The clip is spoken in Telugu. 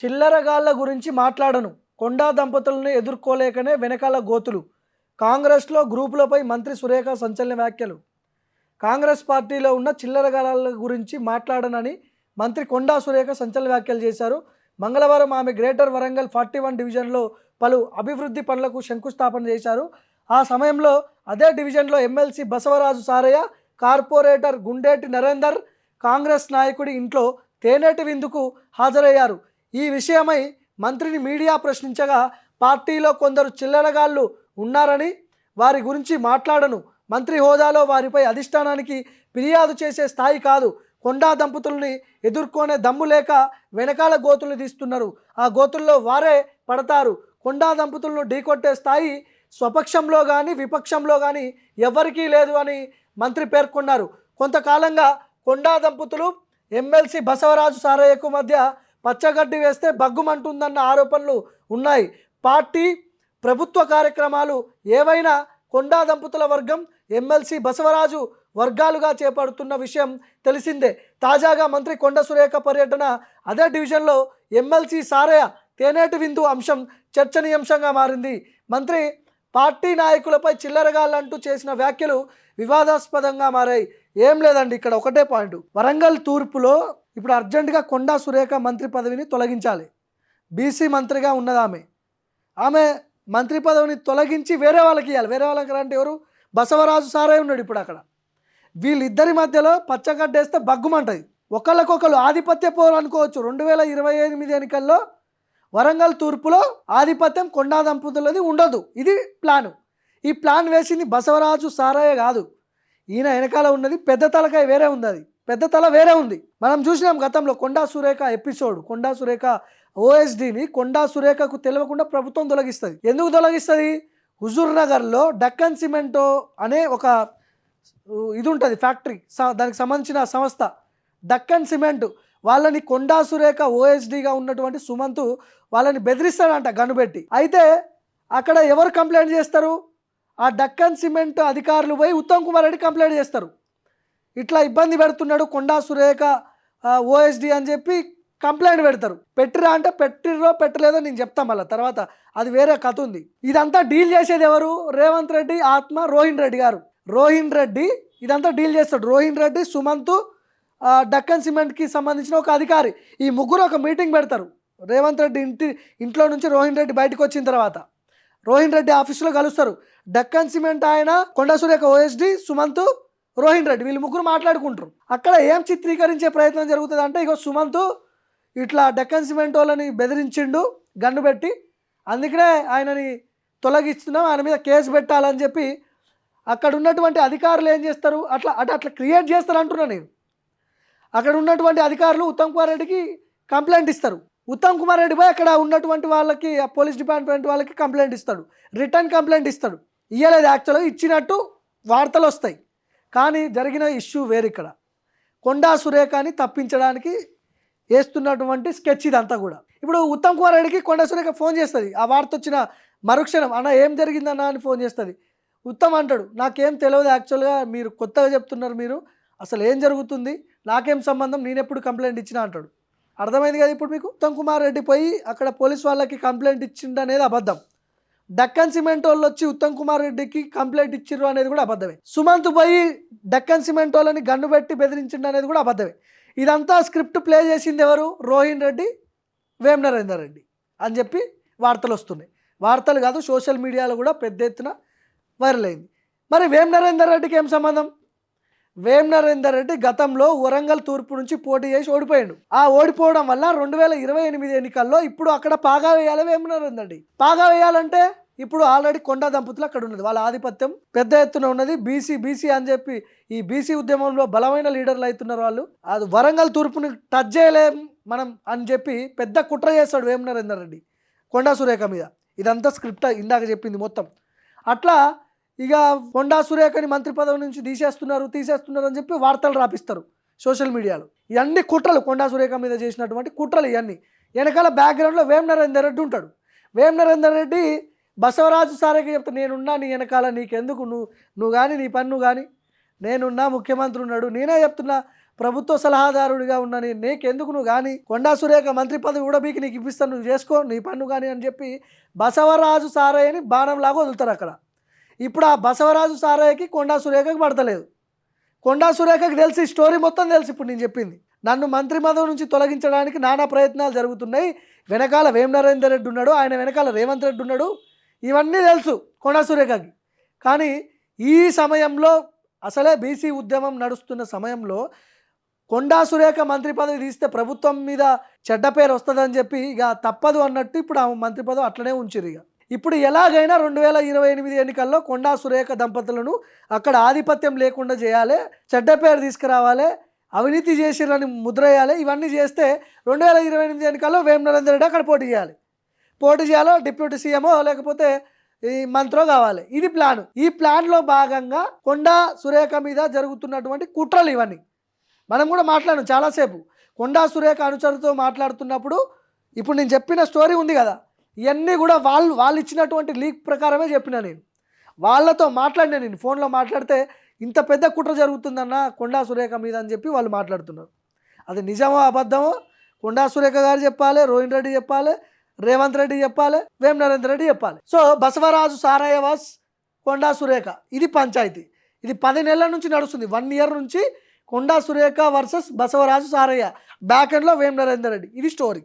చిల్లరగాళ్ల గురించి మాట్లాడను. కొండా దంపతులను ఎదుర్కోలేకనే వెనకాల గోతులు. కాంగ్రెస్లో గ్రూపులపై మంత్రి సురేఖ సంచలన వ్యాఖ్యలు. కాంగ్రెస్ పార్టీలో ఉన్న చిల్లరగాళ్ల గురించి మాట్లాడనని మంత్రి కొండా సురేఖ సంచలన వ్యాఖ్యలు చేశారు. మంగళవారం ఆమె గ్రేటర్ వరంగల్ 41 డివిజన్లో పలు అభివృద్ధి పనులకు శంకుస్థాపన చేశారు. ఆ సమయంలో అదే డివిజన్లో ఎమ్మెల్సీ బసవరాజు సారయ్య, కార్పొరేటర్ గుండేటి నరేందర్ కాంగ్రెస్ నాయకుడి ఇంట్లో తేనేటి విందుకు హాజరయ్యారు. ఈ విషయమై మంత్రిని మీడియా ప్రశ్నించగా పార్టీలో కొందరు చిల్లరగాళ్ళు ఉన్నారని, వారి గురించి మాట్లాడను, మంత్రి హోదాలో వారిపై అధిష్టానానికి ఫిర్యాదు చేసే స్థాయి కాదు, కొండా దంపతుల్ని ఎదుర్కొనే దమ్ము లేక వెనకాల గోతులు తీస్తున్నారు, ఆ గోతుల్లో వారే పడతారు, కొండా దంపతులను ఢీకొట్టే స్థాయి స్వపక్షంలో కానీ విపక్షంలో కానీ ఎవరికీ లేదు అని మంత్రి పేర్కొన్నారు. కొంతకాలంగా కొండా దంపతులు ఎమ్మెల్సీ బసవరాజు సారయ్యకు మధ్య పచ్చగడ్డి వేస్తే బగ్గుమంటుందన్న ఆరోపణలు ఉన్నాయి. పార్టీ ప్రభుత్వ కార్యక్రమాలు ఏవైనా కొండా దంపతుల వర్గం, ఎమ్మెల్సీ బసవరాజు వర్గాలుగా చేపడుతున్న విషయం తెలిసిందే. తాజాగా మంత్రి కొండ సురేఖ పర్యటన, అదే డివిజన్లో ఎమ్మెల్సీ సారయ్య తేనేటి విందు అంశం చర్చనీయాంశంగా మారింది. మంత్రి పార్టీ నాయకులపై చిల్లరగాళ్ళంటూ చేసిన వ్యాఖ్యలు వివాదాస్పదంగా మారాయి. ఏం లేదండి, ఇక్కడ ఒకటే పాయింట్. వరంగల్ తూర్పులో ఇప్పుడు అర్జెంటుగా కొండా సురేఖ మంత్రి పదవిని తొలగించాలి. బీసీ మంత్రిగా ఉన్నది ఆమె మంత్రి పదవిని తొలగించి వేరే వాళ్ళకి ఇవ్వాలి. వేరే వాళ్ళకి అంటే ఎవరు? బసవరాజు సారయ్య ఉన్నాడు ఇప్పుడు అక్కడ. వీళ్ళిద్దరి మధ్యలో పచ్చగడ్డేస్తే బగ్గుమంటుంది. ఒకళ్ళకొకరు ఆధిపత్య పోరు అనుకోవచ్చు. 2028 ఎన్నికల్లో వరంగల్ తూర్పులో ఆధిపత్యం కొండా దంపతులది ఉండదు. ఇది ప్లాను. ఈ ప్లాన్ వేసింది బసవరాజు సారయ్య కాదు. ఈయన వెనకాల ఉన్నది పెద్ద తలకాయ వేరే ఉంది. అది పెద్ద తల వేరే ఉంది. మనం చూసినాం గతంలో కొండా సురేఖ ఎపిసోడ్. కొండా సురేఖ ఓఎస్డీని కొండా సురేఖకు తెలియకుండా ప్రభుత్వం తొలగిస్తుంది. ఎందుకు తొలగిస్తుంది? హుజూర్ నగర్లో డక్కన్ సిమెంటో అనే ఒక ఇది ఉంటుంది, ఫ్యాక్టరీ, దానికి సంబంధించిన సంస్థ డక్కన్ సిమెంట్. వాళ్ళని కొండా సురేఖ ఓఎస్డీగా ఉన్నటువంటి సుమంత్ వాళ్ళని బెదిరిస్తాడంట గనుబెట్టి. అయితే అక్కడ ఎవరు కంప్లైంట్ చేస్తారు? ఆ డక్కన్ సిమెంట్ అధికారులు పోయి ఉత్తమ్ కుమార్ రెడ్డి కంప్లైంట్ చేస్తారు. ఇట్లా ఇబ్బంది పెడుతున్నాడు కొండా సురేఖ ఓఎస్డీ అని చెప్పి కంప్లైంట్ పెడతారు. పెట్టిరా అంటే పెట్టిర్రో పెట్టలేదో నేను చెప్తాను మళ్ళీ తర్వాత, అది వేరే కథ ఉంది. ఇదంతా డీల్ చేసేది ఎవరు? రేవంత్ రెడ్డి ఆత్మ రోహిన్ రెడ్డి గారు. రోహిన్ రెడ్డి ఇదంతా డీల్ చేస్తాడు. రోహిన్ రెడ్డి, సుమంత్, డక్కన్ సిమెంట్కి సంబంధించిన ఒక అధికారి, ఈ ముగ్గురు ఒక మీటింగ్ పెడతారు. రేవంత్ రెడ్డి ఇంట్లో నుంచి రోహిన్ రెడ్డి బయటకు వచ్చిన తర్వాత రోహిన్ రెడ్డి ఆఫీసులో కలుస్తారు. డక్కన్ సిమెంట్ ఆయన, కొండా సురేఖ ఓఎస్డీ, సుమంత్, రోహిన్ రెడ్డి వీళ్ళు ముగ్గురు మాట్లాడుకుంటారు. అక్కడ ఏం చిత్రీకరించే ప్రయత్నం జరుగుతుంది అంటే, ఇగో సుమంత్ ఇట్లా డక్కన్ సిమెంట్ వాళ్ళని బెదిరించిండు గన్ను పెట్టి, అందుకనే ఆయనని తొలగిస్తున్నాం, ఆయన మీద కేసు పెట్టాలని చెప్పి అక్కడ ఉన్నటువంటి అధికారులు ఏం చేస్తారు? అట్లా క్రియేట్ చేస్తారు అంటున్నా నేను. అక్కడ ఉన్నటువంటి అధికారులు ఉత్తమ్ కుమార్ రెడ్డికి కంప్లైంట్ ఇస్తారు. ఉత్తమ్ కుమార్ రెడ్డి పోయి అక్కడ ఉన్నటువంటి వాళ్ళకి, పోలీస్ డిపార్ట్మెంట్ వాళ్ళకి కంప్లైంట్ ఇస్తాడు, రిటర్న్ కంప్లైంట్ ఇస్తాడు. ఇయ్యలేదు, యాక్చువల్గా ఇచ్చినట్టు వార్తలు వస్తాయి, కానీ జరిగిన ఇష్యూ వేరు. ఇక్కడ కొండా సురేఖని తప్పించడానికి వేస్తున్నటువంటి స్కెచ్ ఇదంతా కూడా. ఇప్పుడు ఉత్తమ్ కుమార్ రెడ్డికి కొండా సురేఖ ఫోన్ చేస్తుంది. ఆ వార్త వచ్చిన మరుక్షణం, అన్న ఏం జరిగిందన్న అని ఫోన్ చేస్తుంది. ఉత్తమ్ అంటాడు, నాకేం తెలియదు, యాక్చువల్గా మీరు కొత్తగా చెప్తున్నారు, మీరు అసలు ఏం జరుగుతుంది, నాకేం సంబంధం, నేను ఎప్పుడు కంప్లైంట్ ఇచ్చినా అంటాడు. అర్థమైంది కదా ఇప్పుడు మీకు? ఉత్తమ్ కుమార్ రెడ్డి పోయి అక్కడ పోలీస్ వాళ్ళకి కంప్లైంట్ ఇచ్చిండు అనేది అబద్ధం. డక్కన్ సిమెంట్ వాళ్ళు వచ్చి ఉత్తమ్ కుమార్ రెడ్డికి కంప్లైంట్ ఇచ్చిర్రు అనేది కూడా అబద్ధమే. సుమంత్ పోయి డక్కన్ సిమెంట్ వాళ్ళని గన్ను పెట్టి బెదిరించిండు అనేది కూడా అబద్ధమే. ఇదంతా స్క్రిప్ట్ ప్లే చేసింది ఎవరు? రోహిన్ రెడ్డి, వేం నరేందర్ రెడ్డి అని చెప్పి వార్తలు వస్తున్నాయి. వార్తలు కాదు, సోషల్ మీడియాలో కూడా పెద్ద ఎత్తున వైరల్ అయింది. మరి వేం నరేందర్ రెడ్డికి ఏం సంబంధం? వేం నరేందర్ రెడ్డి గతంలో వరంగల్ తూర్పు నుంచి పోటీ చేసి ఓడిపోయాడు. ఆ ఓడిపోవడం వల్ల 2028 ఎన్నికల్లో ఇప్పుడు అక్కడ పాగా వేయాలి వేం నరేందర్ రెడ్డి. పాగా వేయాలంటే ఇప్పుడు ఆల్రెడీ కొండా దంపతులు అక్కడ ఉన్నది, వాళ్ళ ఆధిపత్యం పెద్ద ఎత్తున ఉన్నది. బీసీ అని చెప్పి ఈ బీసీ ఉద్యమంలో బలమైన లీడర్లు అవుతున్నారు వాళ్ళు. అది వరంగల్ తూర్పుని టచ్ చేయలేం మనం అని చెప్పి పెద్ద కుట్ర చేస్తాడు వేం నరేందర్ రెడ్డి కొండా సురేఖ మీద. ఇదంతా స్క్రిప్ట్ ఇందాక చెప్పింది మొత్తం. అట్లా ఇక కొండా సురేఖని మంత్రి పదవి నుంచి తీసేస్తున్నారు అని చెప్పి వార్తలు రాపిస్తారు సోషల్ మీడియాలో. ఇవన్నీ కుట్రలు, కొండా సురేఖ మీద చేసినటువంటి కుట్రలు ఇవన్నీ. వెనకాల బ్యాక్గ్రౌండ్లో వేం నరేందర్ రెడ్డి ఉంటాడు. వేం నరేందర్ రెడ్డి బసవరాజు సారయ్యకి చెప్తా, నేనున్నా నీ వెనకాల, నీకెందుకు, నువ్వు కానీ నీ పన్ను కానీ, నేనున్నా, ముఖ్యమంత్రి ఉన్నాడు, నేనే చెప్తున్నా ప్రభుత్వ సలహాదారుడిగా ఉన్న నీకెందుకు నువ్వు కానీ కొండా సురేఖ మంత్రి పదవి కూడా మీకు నీకు ఇప్పిస్తాను, నువ్వు చేసుకో నీ పన్ను కానీ అని చెప్పి బసవరాజు సారయ్యని బాణంలాగా వదులుతారు అక్కడ. ఇప్పుడు ఆ బసవరాజు సారయ్యకి కొండా సురేఖకి పడతలేదు. కొండా సురేఖకి తెలిసి స్టోరీ మొత్తం తెలుసు. ఇప్పుడు నేను చెప్పింది, నన్ను మంత్రి పదవి నుంచి తొలగించడానికి నానా ప్రయత్నాలు జరుగుతున్నాయి, వెనకాల వేం నరేందర్ రెడ్డి ఉన్నాడు, ఆయన వెనకాల రేవంత్ రెడ్డి ఉన్నాడు, ఇవన్నీ తెలుసు కొండా సురేఖకి. కానీ ఈ సమయంలో అసలే బీసీ ఉద్యమం నడుస్తున్న సమయంలో కొండా సురేఖ మంత్రి పదవి తీస్తే ప్రభుత్వం మీద చెడ్డ పేరు వస్తుందని చెప్పి ఇక తప్పదు అన్నట్టు ఇప్పుడు ఆ మంత్రి పదవి అట్లనే ఉంచిరు. ఇప్పుడు ఎలాగైనా 2028 ఎన్నికల్లో కొండా సురేఖ దంపతులను అక్కడ ఆధిపత్యం లేకుండా చేయాలి, చెడ్డ పేరు తీసుకురావాలి, అవినీతి చేసిరని ముద్ర వేయాలి. ఇవన్నీ చేస్తే 2028 ఎన్నికల్లో వేం నరేందర్ రెడ్డి అక్కడ పోటీ చేయాలో డిప్యూటీ సీఎమో లేకపోతే ఈ మంత్రో కావాలి. ఇది ప్లాన్. ఈ ప్లాన్లో భాగంగా కొండా సురేఖ మీద జరుగుతున్నటువంటి కుట్రలు ఇవన్నీ మనం కూడా మాట్లాడాం చాలాసేపు. కొండా సురేఖ అనుచరులతో మాట్లాడుతున్నప్పుడు ఇప్పుడు నేను చెప్పిన స్టోరీ ఉంది కదా, ఇవన్నీ కూడా వాళ్ళు ఇచ్చినటువంటి లీక్ ప్రకారమే చెప్పిన. నేను వాళ్ళతో మాట్లాడినా, నేను ఫోన్లో మాట్లాడితే ఇంత పెద్ద కుట్ర జరుగుతుందన్న కొండా సురేఖ మీద అని చెప్పి వాళ్ళు మాట్లాడుతున్నారు. అది నిజమో అబద్ధమో కొండా సురేఖ గారు చెప్పాలి, రోహిన్ రెడ్డి చెప్పాలి, రేవంత్ రెడ్డి చెప్పాలి, వేం నరేందర్ రెడ్డి చెప్పాలి. సో బసవరాజు సారయ్య వాస్ కొండా సురేఖ ఇది పంచాయతీ. ఇది 10 నెలల నుంచి నడుస్తుంది. 1 ఇయర్ నుంచి కొండా సురేఖ వర్సెస్ బసవరాజు సారయ్య, బ్యాక్ ఎండ్లో వేం నరేందర్ రెడ్డి. ఇది స్టోరీ.